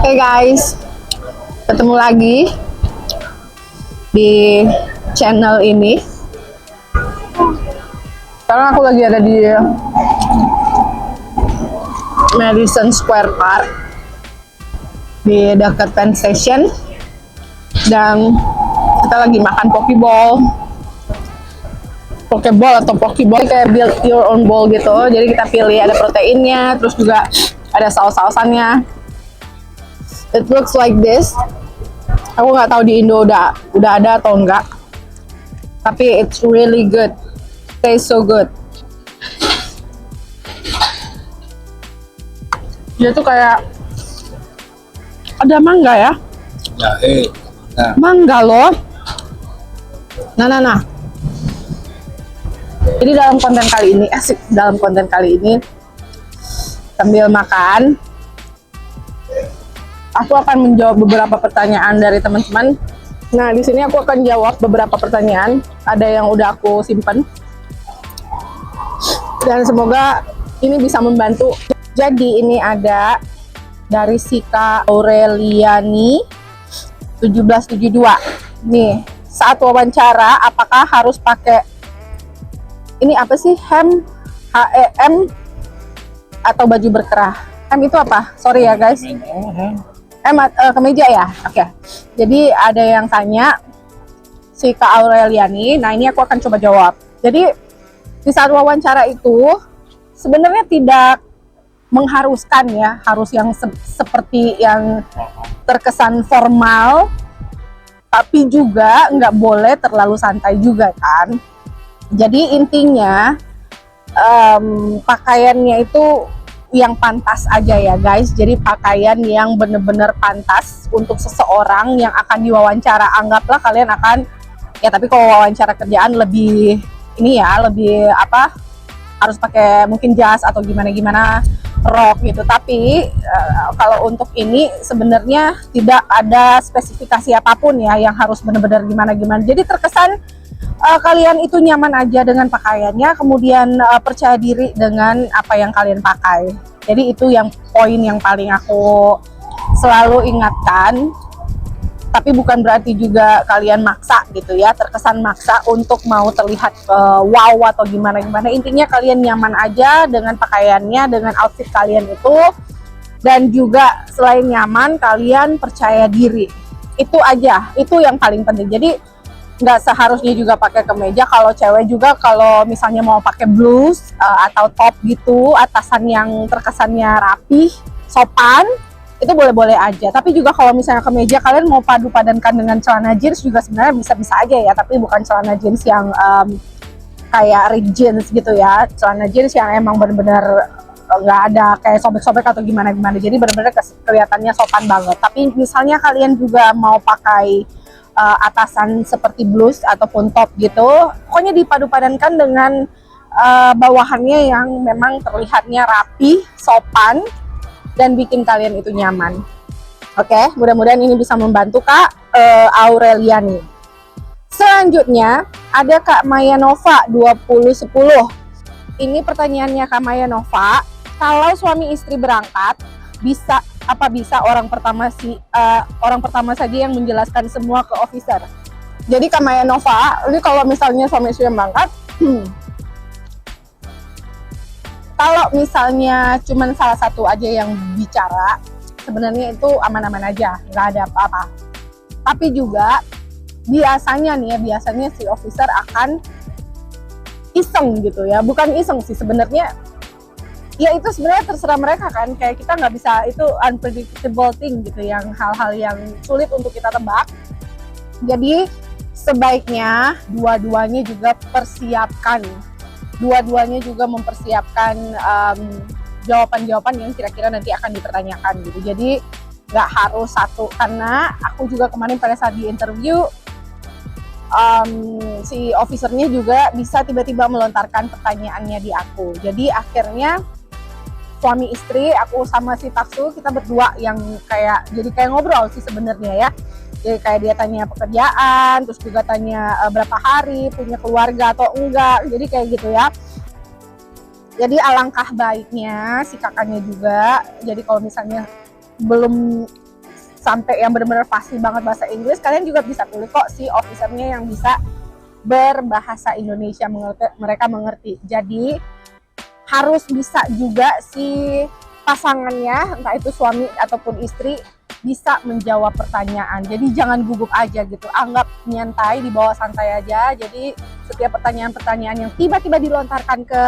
Hey guys, ketemu lagi di channel ini. Sekarang aku lagi ada di Madison Square Park di dekat Penn Station, dan kita lagi makan Pokeball atau Pokeball kayak build your own bowl gitu. Jadi kita pilih, ada proteinnya, terus juga ada saus-sausannya. It looks like this. Aku nggak tahu di Indo udah ada atau enggak, tapi it's really good. Tastes so good. Dia tuh kayak ada mangga ya? Jahe. Nah, Mangga loh. Nah. Jadi dalam konten kali ini sambil makan, aku akan menjawab beberapa pertanyaan dari teman-teman. Nah, di sini aku akan jawab beberapa pertanyaan. Ada yang udah aku simpen. Dan semoga ini bisa membantu. Jadi ini ada dari Sika Aureliani 1772. Nih, saat wawancara apakah harus pakai ini apa sih? HEM atau baju berkerah? Hem itu apa? Sorry ya guys. Kemeja ya? Oke. Jadi ada yang tanya si Kak Aureliani. Nah, ini aku akan coba jawab. Jadi di saat wawancara itu sebenarnya tidak mengharuskan ya, harus yang seperti yang terkesan formal, tapi juga nggak boleh terlalu santai juga kan. Jadi intinya pakaiannya itu yang pantas aja ya guys. Jadi pakaian yang bener-bener pantas untuk seseorang yang akan diwawancara. Anggaplah kalian akan, ya tapi kalau wawancara kerjaan lebih ini ya, lebih apa, harus pakai mungkin jas atau gimana-gimana, rok gitu. Tapi kalau untuk ini sebenarnya tidak ada spesifikasi apapun ya yang harus bener-bener gimana-gimana. Jadi terkesan kalian itu nyaman aja dengan pakaiannya, kemudian percaya diri dengan apa yang kalian pakai. Jadi itu yang poin yang paling aku selalu ingatkan. Tapi bukan berarti juga kalian maksa gitu ya, terkesan maksa untuk mau terlihat wow atau gimana-gimana. Intinya kalian nyaman aja dengan pakaiannya, dengan outfit kalian itu. Dan juga selain nyaman, kalian percaya diri. Itu aja, itu yang paling penting. Jadi nggak seharusnya juga pakai kemeja. Kalau cewek juga, kalau misalnya mau pakai blus atau top gitu, atasan yang terkesannya rapi, sopan, itu boleh-boleh aja. Tapi juga kalau misalnya kemeja kalian mau padu-padankan dengan celana jeans juga sebenarnya bisa-bisa aja ya, tapi bukan celana jeans yang kayak ripped jeans gitu ya. Celana jeans yang emang bener-bener nggak ada kayak sobek-sobek atau gimana-gimana. Jadi bener-bener kelihatannya sopan banget. Tapi misalnya kalian juga mau pakai atasan seperti blus ataupun top gitu, pokoknya dipadu-padankan dengan bawahannya yang memang terlihatnya rapi, sopan, dan bikin kalian itu nyaman. Oke, mudah-mudahan ini bisa membantu Kak Aureliani. Selanjutnya ada Kak Maya Nova 2010. Ini pertanyaannya Kak Maya Nova, kalau suami istri berangkat, bisa orang pertama saja yang menjelaskan semua ke officer. Jadi Kak Maya Nova, ini kalau misalnya suami istri yang berangkat, kalau misalnya cuman salah satu aja yang bicara, sebenarnya itu aman-aman aja, nggak ada apa-apa. Tapi juga biasanya si officer akan iseng gitu ya, bukan iseng sih sebenarnya. Ya itu sebenarnya terserah mereka kan, kayak kita nggak bisa, itu unpredictable thing gitu, yang hal-hal yang sulit untuk kita tebak. Jadi sebaiknya dua-duanya juga mempersiapkan jawaban-jawaban yang kira-kira nanti akan dipertanyakan gitu. Jadi nggak harus satu, karena aku juga kemarin pada saat di interview si officernya juga bisa tiba-tiba melontarkan pertanyaannya di aku. Jadi akhirnya suami istri, aku sama si Taksu, kita berdua yang kayak ngobrol sih sebenarnya ya. Jadi kayak dia tanya pekerjaan, terus juga tanya berapa hari, punya keluarga atau enggak. Jadi kayak gitu ya. Jadi alangkah baiknya si kakaknya juga, jadi kalau misalnya belum sampai yang benar-benar fasih banget bahasa Inggris, kalian juga bisa pilih kok si officernya yang bisa berbahasa Indonesia, mereka mengerti. Jadi harus bisa juga si pasangannya, entah itu suami ataupun istri, bisa menjawab pertanyaan. Jadi jangan gugup aja gitu, anggap nyantai, dibawa santai aja. Jadi setiap pertanyaan-pertanyaan yang tiba-tiba dilontarkan ke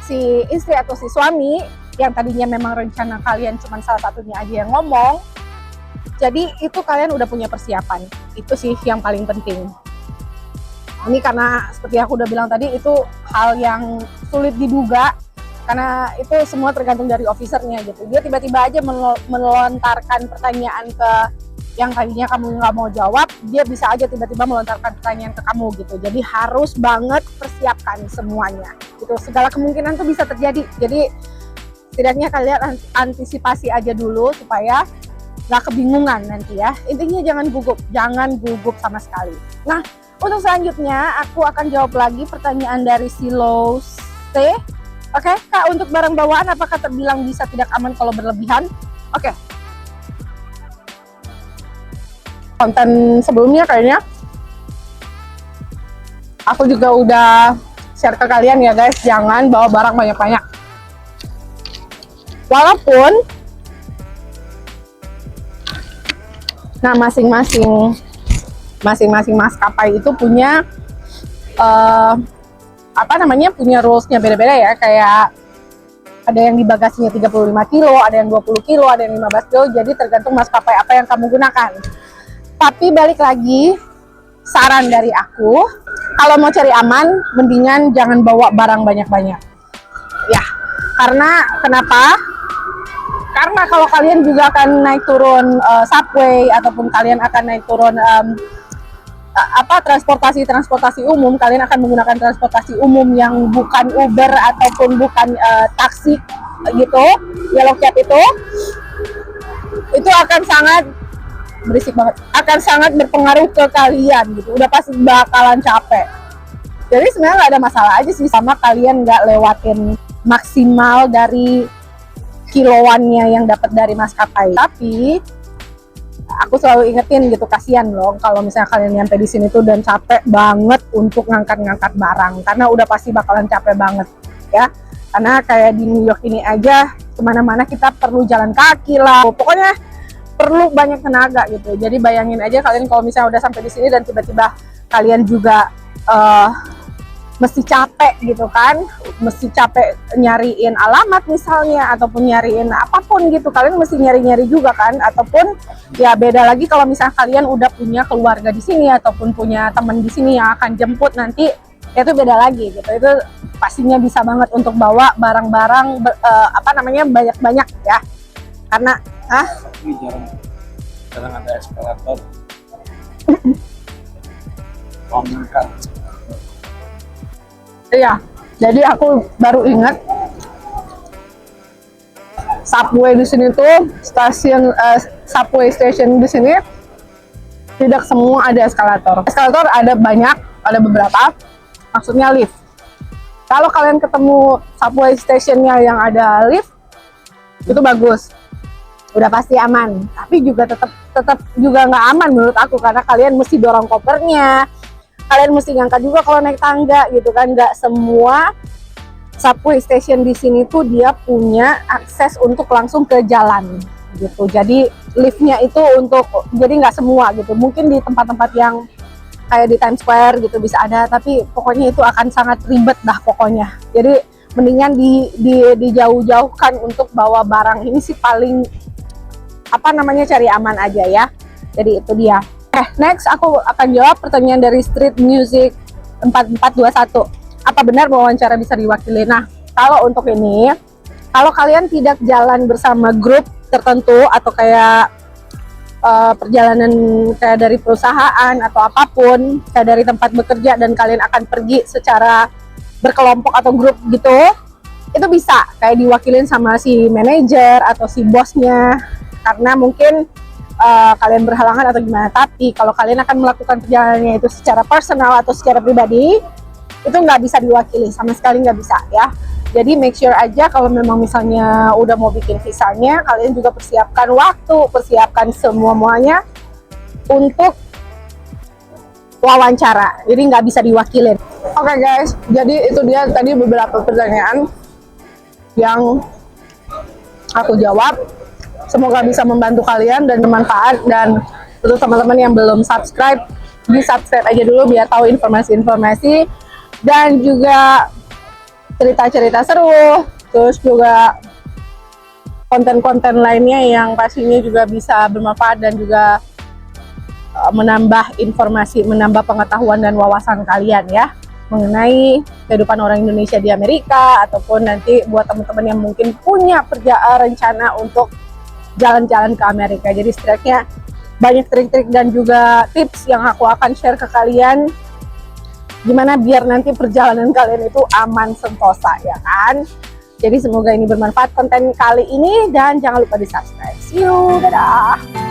si istri atau si suami, yang tadinya memang rencana kalian cuma salah satunya aja yang ngomong, jadi itu kalian udah punya persiapan. Itu sih yang paling penting. Ini karena seperti aku udah bilang tadi, itu hal yang sulit diduga, karena itu semua tergantung dari officernya gitu. Dia tiba-tiba aja melontarkan pertanyaan ke yang tadinya kamu nggak mau jawab, dia bisa aja tiba-tiba melontarkan pertanyaan ke kamu gitu. Jadi harus banget persiapkan semuanya gitu. Segala kemungkinan tuh bisa terjadi. Jadi setidaknya kalian antisipasi aja dulu supaya nggak kebingungan nanti ya. Intinya jangan gugup sama sekali. Nah, untuk selanjutnya aku akan jawab lagi pertanyaan dari Silo C. Oke, Kak, untuk barang bawaan apakah terbilang bisa tidak aman kalau berlebihan? Oke. Konten sebelumnya kayaknya aku juga udah share ke kalian ya guys, jangan bawa barang banyak-banyak. Walaupun nah masing-masing maskapai itu punya punya rulesnya beda-beda ya. Kayak ada yang di bagasinya 35 kilo, ada yang 20 kilo, ada yang 15 kilo. Jadi tergantung maskapai apa yang kamu gunakan. Tapi balik lagi, saran dari aku, kalau mau cari aman, mendingan jangan bawa barang banyak-banyak. Ya, kenapa? Karena kalau kalian juga akan naik turun subway, ataupun kalian akan naik turun transportasi umum, kalian akan menggunakan transportasi umum yang bukan Uber ataupun bukan taksi gitu, Yellow Cab itu akan sangat berisik banget, akan sangat berpengaruh ke kalian gitu. Udah pasti bakalan capek. Jadi sebenarnya nggak ada masalah aja sih sama kalian nggak lewatin maksimal dari kiloannya yang dapat dari maskapai. Tapi aku selalu ingetin gitu, kasihan loh kalau misalnya kalian nyampe di sini tuh dan capek banget untuk ngangkat-ngangkat barang, karena udah pasti bakalan capek banget ya. Karena kayak di New York ini aja, kemana-mana kita perlu jalan kaki lah, pokoknya perlu banyak tenaga gitu. Jadi bayangin aja kalian kalau misalnya udah sampai di sini dan tiba-tiba kalian juga mesti capek gitu kan, mesti capek nyariin alamat misalnya, ataupun nyariin apapun gitu, kalian mesti nyari-nyari juga kan. Ataupun ya beda lagi kalau misalnya kalian udah punya keluarga di sini ataupun punya teman di sini yang akan jemput nanti, itu beda lagi gitu. Itu pastinya bisa banget untuk bawa barang-barang banyak-banyak ya. Karena Tapi jarang ada eskalator. Kan. Iya, jadi aku baru ingat subway di sini tuh, subway station di sini tidak semua ada eskalator. Eskalator ada banyak, ada beberapa, maksudnya lift. Kalau kalian ketemu subway stationnya yang ada lift, itu bagus, udah pasti aman. Tapi juga tetap juga nggak aman menurut aku, karena kalian mesti dorong kopernya, kalian mesti ngangkat juga kalau naik tangga gitu kan. Nggak semua subway station di sini tuh dia punya akses untuk langsung ke jalan gitu. Jadi liftnya itu jadi nggak semua gitu. Mungkin di tempat-tempat yang kayak di Times Square gitu bisa ada, tapi pokoknya itu akan sangat ribet dah pokoknya. Jadi mendingan dijauh-jauhkan untuk bawa barang ini sih, paling cari aman aja ya. Jadi itu dia. Next aku akan jawab pertanyaan dari Street Music 4421. Apa benar wawancara bisa diwakili? Nah, kalau untuk ini, kalau kalian tidak jalan bersama grup tertentu atau kayak perjalanan kayak dari perusahaan atau apapun, kayak dari tempat bekerja, dan kalian akan pergi secara berkelompok atau grup gitu, itu bisa kayak diwakilin sama si manajer atau si bosnya, karena mungkin kalian berhalangan atau gimana. Tapi kalau kalian akan melakukan perjalanannya itu secara personal atau secara pribadi, itu nggak bisa diwakili, sama sekali nggak bisa ya. Jadi make sure aja kalau memang misalnya udah mau bikin visanya, kalian juga persiapkan waktu, persiapkan semuanya untuk wawancara. Jadi nggak bisa diwakilin. Oke guys, jadi itu dia tadi beberapa pertanyaan yang aku jawab. Semoga bisa membantu kalian dan bermanfaat. Dan untuk teman-teman yang belum subscribe, di subscribe aja dulu biar tahu informasi-informasi dan juga cerita-cerita seru, terus juga konten-konten lainnya yang pastinya juga bisa bermanfaat dan juga menambah informasi, menambah pengetahuan dan wawasan kalian ya mengenai kehidupan orang Indonesia di Amerika, ataupun nanti buat teman-teman yang mungkin punya rencana untuk jalan-jalan ke Amerika. Jadi setidaknya banyak trik-trik dan juga tips yang aku akan share ke kalian gimana biar nanti perjalanan kalian itu aman sentosa ya kan. Jadi semoga ini bermanfaat konten kali ini dan jangan lupa di subscribe. See you, dadah.